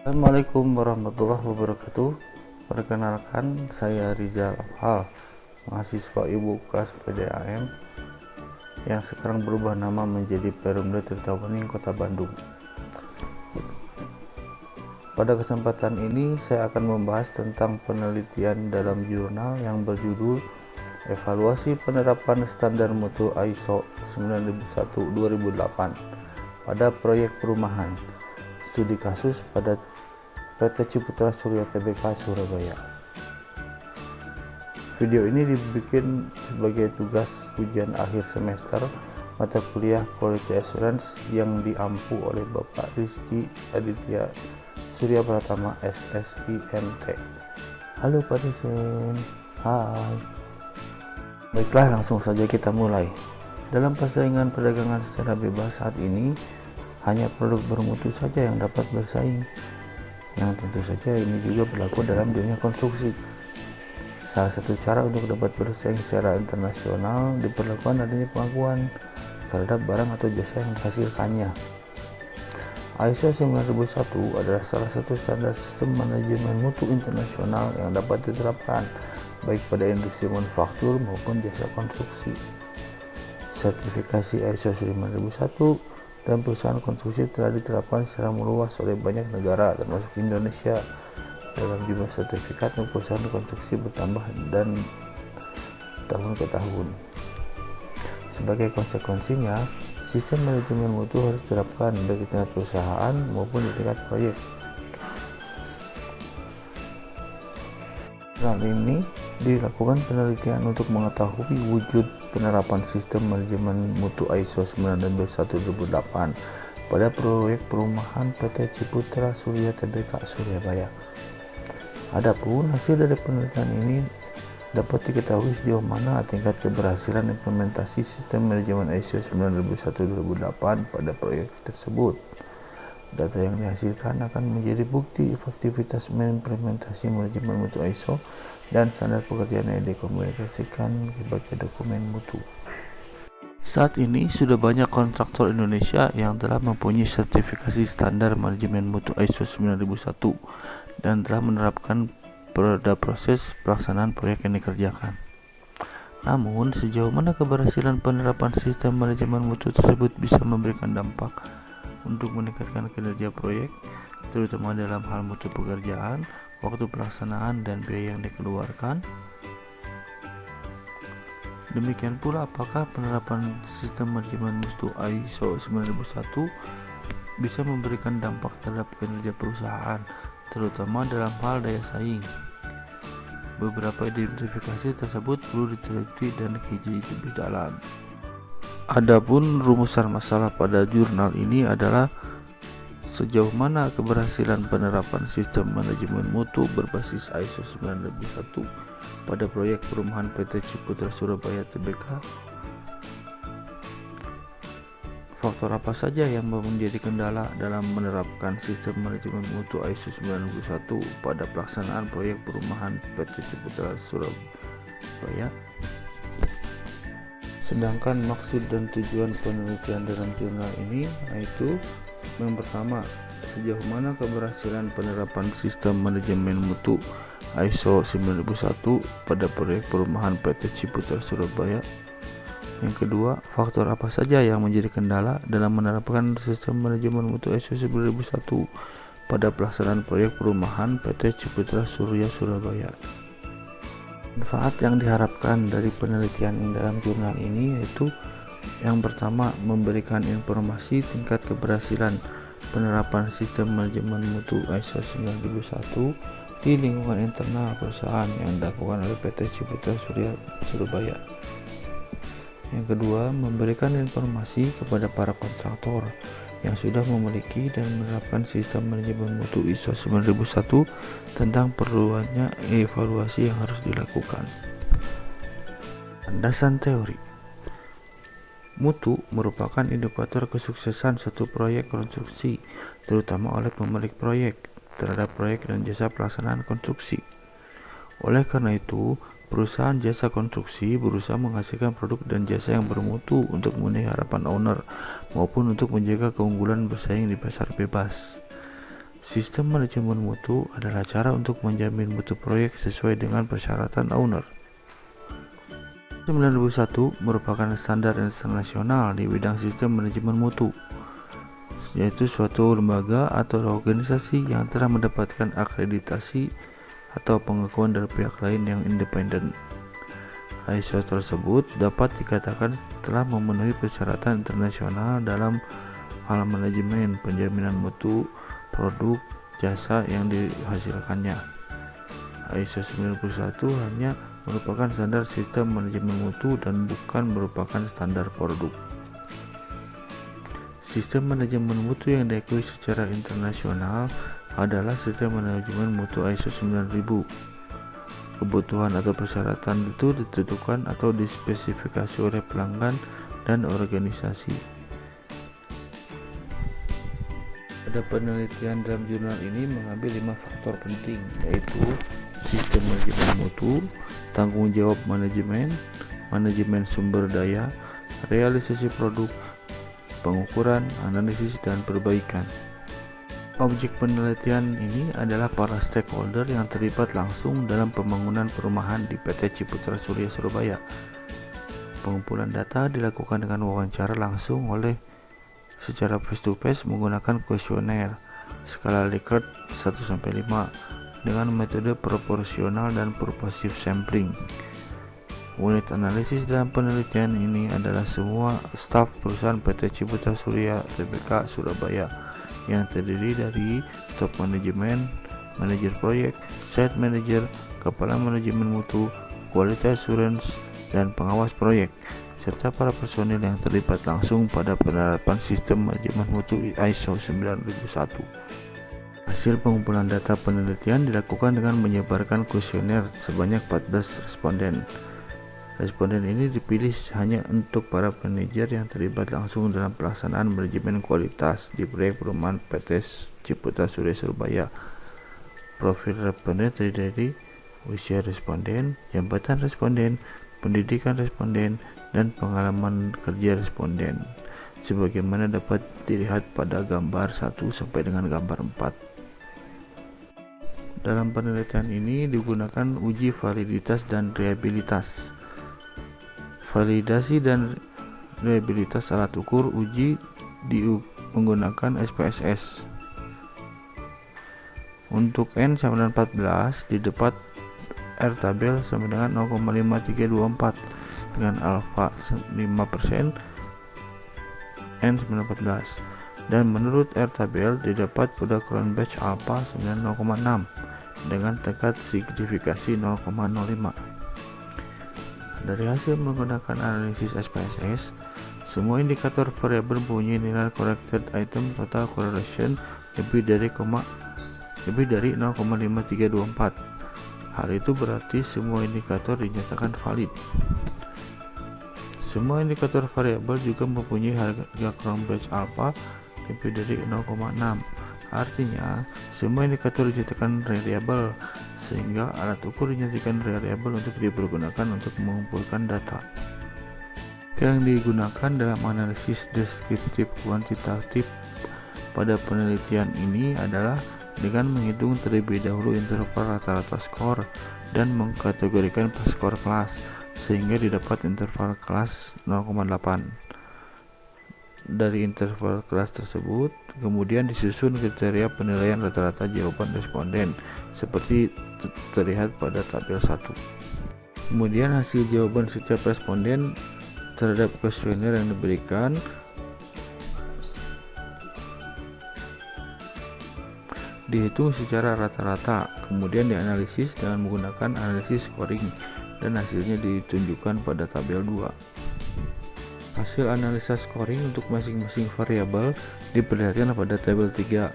Assalamualaikum warahmatullahi wabarakatuh. Perkenalkan, saya Rizal Afhal, mahasiswa ibu kelas PDAM yang sekarang berubah nama menjadi Perumda Tirtawening Kota Bandung. Pada kesempatan ini saya akan membahas tentang penelitian dalam jurnal yang berjudul Evaluasi Penerapan Standar Mutu ISO 9001-2008 pada proyek perumahan studi kasus pada PT Ciputra Surya Tbk Surabaya. Video ini dibikin sebagai tugas ujian akhir semester mata kuliah Quality Assurance yang diampu oleh Bapak Rizky Aditya Surya Pratama SSIMT. Halo Pak dosen. Hai. Baiklah, langsung saja kita mulai. Dalam persaingan perdagangan secara bebas saat ini, hanya produk bermutu saja yang dapat bersaing, yang tentu saja ini juga berlaku dalam dunia konstruksi. Salah satu cara untuk dapat bersaing secara internasional diperlakukan adanya pengakuan terhadap barang atau jasa yang dihasilkannya. ISO 9001 adalah salah satu standar sistem manajemen mutu internasional yang dapat diterapkan baik pada industri manufaktur maupun jasa konstruksi. Sertifikasi ISO 9001 dan perusahaan konstruksi telah diterapkan secara meluas oleh banyak negara termasuk Indonesia. Dalam jumlah sertifikat perusahaan konstruksi bertambah dan tahun ke tahun. Sebagai konsekuensinya, sistem manajemen mutu harus diterapkan baik di tingkat perusahaan maupun di tingkat proyek. Hal ini dilakukan penelitian untuk mengetahui wujud penerapan sistem manajemen mutu ISO 9001-2008 pada proyek perumahan PT Ciputra Surya Tbk Surabaya. Adapun hasil dari penelitian ini dapat diketahui sejauh mana tingkat keberhasilan implementasi sistem manajemen ISO 9001-2008 pada proyek tersebut. Data yang dihasilkan akan menjadi bukti efektivitas mengimplementasi manajemen mutu ISO dan standar pekerjaan yang dikomunikasikan sebagai dokumen mutu. Saat ini sudah banyak kontraktor Indonesia yang telah mempunyai sertifikasi standar manajemen mutu ISO 9001 dan telah menerapkan pada proses pelaksanaan proyek yang dikerjakan. Namun, sejauh mana keberhasilan penerapan sistem manajemen mutu tersebut bisa memberikan dampak untuk meningkatkan kinerja proyek, terutama dalam hal mutu pekerjaan, waktu pelaksanaan, dan biaya yang dikeluarkan. Demikian pula, apakah penerapan sistem manajemen mutu ISO 9001 bisa memberikan dampak terhadap kinerja perusahaan, terutama dalam hal daya saing. Beberapa identifikasi tersebut perlu diteliti dan dikaji lebih dalam. Adapun rumusan masalah pada jurnal ini adalah sejauh mana keberhasilan penerapan sistem manajemen mutu berbasis ISO 9001 pada proyek perumahan PT Ciputra Surabaya Tbk. Faktor apa saja yang menjadi kendala dalam menerapkan sistem manajemen mutu ISO 9001 pada pelaksanaan proyek perumahan PT Ciputra Surabaya? Sedangkan maksud dan tujuan penelitian dalam jurnal ini yaitu yang pertama, sejauh mana keberhasilan penerapan sistem manajemen mutu ISO 9001 pada proyek perumahan PT Ciputra Surabaya. Yang kedua, faktor apa saja yang menjadi kendala dalam menerapkan sistem manajemen mutu ISO 9001 pada pelaksanaan proyek perumahan PT Ciputra Surya Surabaya. Manfaat yang diharapkan dari penelitian dalam jurnal ini yaitu yang pertama, memberikan informasi tingkat keberhasilan penerapan sistem manajemen mutu ISO 9001 di lingkungan internal perusahaan yang dilakukan oleh PT Ciputra Surya Surabaya. Yang kedua, memberikan informasi kepada para kontraktor yang sudah memiliki dan menerapkan sistem manajemen mutu ISO 9001 tentang perlunya evaluasi yang harus dilakukan. Landasan teori. Mutu merupakan indikator kesuksesan suatu proyek konstruksi, terutama oleh pemilik proyek, terhadap proyek dan jasa pelaksanaan konstruksi. Oleh karena itu, perusahaan jasa konstruksi berusaha menghasilkan produk dan jasa yang bermutu untuk memenuhi harapan owner maupun untuk menjaga keunggulan bersaing di pasar bebas. Sistem manajemen mutu adalah cara untuk menjamin mutu proyek sesuai dengan persyaratan owner. 9001 merupakan standar internasional di bidang sistem manajemen mutu, yaitu suatu lembaga atau organisasi yang telah mendapatkan akreditasi atau pengakuan dari pihak lain yang independen. ISO tersebut dapat dikatakan telah memenuhi persyaratan internasional dalam hal manajemen penjaminan mutu produk jasa yang dihasilkannya. ISO 91 hanya merupakan standar sistem manajemen mutu dan bukan merupakan standar produk. Sistem manajemen mutu yang diakui secara internasional adalah sistem manajemen mutu ISO 9000. Kebutuhan atau persyaratan itu ditentukan atau dispesifikasi oleh pelanggan dan organisasi. Pada penelitian dalam jurnal ini mengambil 5 faktor penting, yaitu sistem manajemen mutu, tanggung jawab manajemen, manajemen sumber daya, realisasi produk, pengukuran, analisis, dan perbaikan. Objek penelitian ini adalah para stakeholder yang terlibat langsung dalam pembangunan perumahan di PT Ciputra Surya Surabaya. Pengumpulan data dilakukan dengan wawancara langsung oleh secara face-to-face menggunakan kuesioner skala Likert 1-5 dengan metode proporsional dan purposive sampling. Unit analisis dalam penelitian ini adalah semua staf perusahaan PT Ciputra Surya Tbk Surabaya yang terdiri dari top manajemen, manajer proyek, site manager, kepala manajemen mutu, quality assurance, dan pengawas proyek, serta para personil yang terlibat langsung pada penerapan sistem manajemen mutu ISO 9001. Hasil pengumpulan data penelitian dilakukan dengan menyebarkan kuesioner sebanyak 14 responden. Responden ini dipilih hanya untuk para manajer yang terlibat langsung dalam pelaksanaan manajemen kualitas di proyek perumahan PT Ciputra Surya Surabaya. Profil responden terdiri dari usia responden, jabatan responden, pendidikan responden, dan pengalaman kerja responden, sebagaimana dapat dilihat pada gambar 1 sampai dengan gambar 4. Dalam penelitian ini digunakan uji validitas dan reliabilitas. Validasi dan reliabilitas alat ukur uji menggunakan SPSS. Untuk N914 didapat R tabel sama dengan 0,5324 dengan alfa 5% N914, dan menurut R tabel didapat pada crown batch alpha 0,6 dengan tingkat signifikasi 0,05. Dari hasil menggunakan analisis SPSS, semua indikator variabel mempunyai nilai corrected item total correlation lebih dari 0,5324. Hal itu berarti semua indikator dinyatakan valid. Semua indikator variabel juga mempunyai harga crown batch alpha lebih dari 0,6. Artinya, semua indikator dinyatakan reliable, sehingga alat ukur dinyatakan reliable untuk dipergunakan untuk mengumpulkan data. Yang digunakan dalam analisis deskriptif kuantitatif pada penelitian ini adalah dengan menghitung terlebih dahulu interval rata-rata skor dan mengkategorikan per skor kelas, sehingga didapat interval kelas 0,8. Dari interval kelas tersebut kemudian disusun kriteria penilaian rata-rata jawaban responden seperti terlihat pada tabel 1. Kemudian hasil jawaban setiap responden terhadap kuesioner yang diberikan dihitung secara rata-rata, kemudian dianalisis dengan menggunakan analisis scoring, dan hasilnya ditunjukkan pada tabel 2. Hasil analisa scoring untuk masing-masing variabel diperlihatkan pada tabel 3.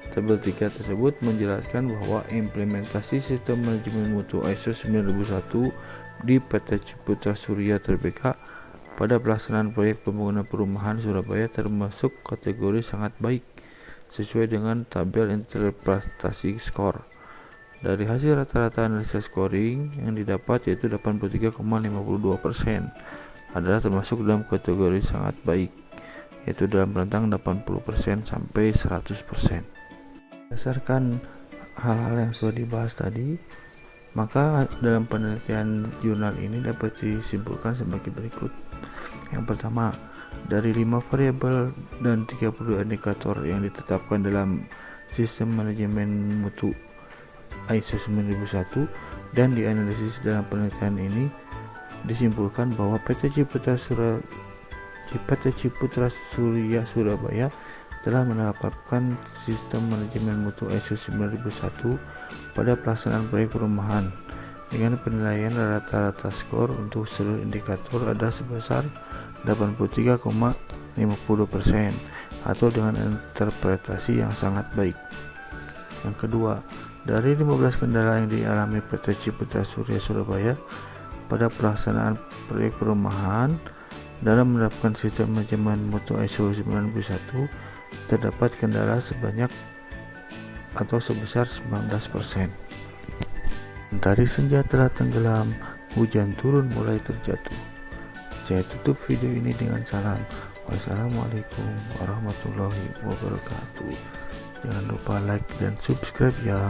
Tabel 3 tersebut menjelaskan bahwa implementasi sistem manajemen mutu ISO 9001 di PT Ciputra Surya Tbk pada pelaksanaan proyek pembangunan perumahan Surabaya termasuk kategori sangat baik sesuai dengan tabel interpretasi skor. Dari hasil rata-rata analisa scoring yang didapat yaitu 83,52% adalah termasuk dalam kategori sangat baik, yaitu dalam rentang 80% sampai 100%. Berdasarkan hal-hal yang sudah dibahas tadi, maka dalam penelitian jurnal ini dapat disimpulkan sebagai berikut. Yang pertama, dari 5 variabel dan 30 indikator yang ditetapkan dalam sistem manajemen mutu ISO 9001 dan dianalisis dalam penelitian ini, disimpulkan bahwa PT Ciputra Surya Surabaya telah menerapkan sistem manajemen mutu ISO 9001 pada pelaksanaan proyek perumahan dengan penilaian rata-rata skor untuk seluruh indikator ada sebesar 83,50% atau dengan interpretasi yang sangat baik. Yang kedua, dari 15 kendala yang dialami PT Ciputra Surya Surabaya pada pelaksanaan proyek perumahan dalam menerapkan sistem manajemen mutu ISO 9001, terdapat kendala sebanyak atau sebesar 19%. Mentari senja telah tenggelam, hujan turun mulai terjatuh. Saya tutup video ini dengan salam. Wassalamualaikum warahmatullahi wabarakatuh. Jangan lupa like dan subscribe ya.